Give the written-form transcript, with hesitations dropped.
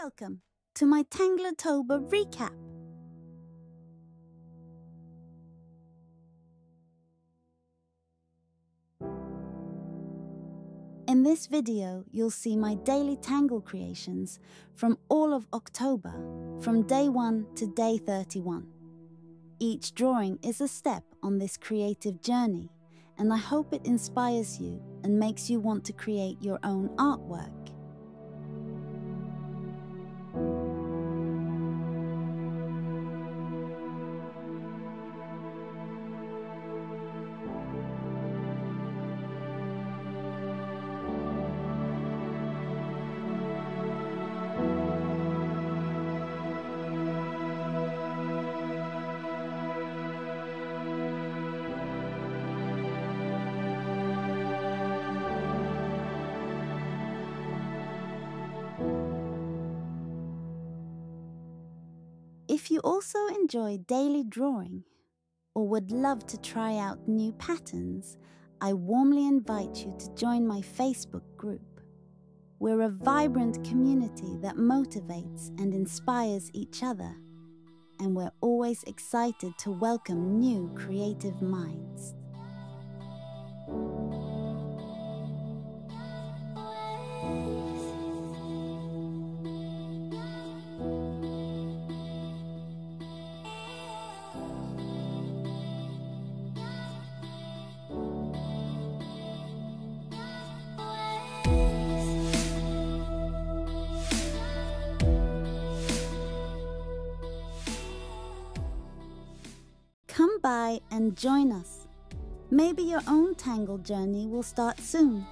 Welcome to my Tangler-tober recap. In this video, you'll see my daily Tangle creations from all of October, from day 1 to day 31. Each drawing is a step on this creative journey, and I hope it inspires you and makes you want to create your own artwork. If you also enjoy daily drawing or would love to try out new patterns, I warmly invite you to join my Facebook group. We're a vibrant community that motivates and inspires each other, and we're always excited to welcome new creative minds. Come by and join us. Maybe your own Tangle journey will start soon.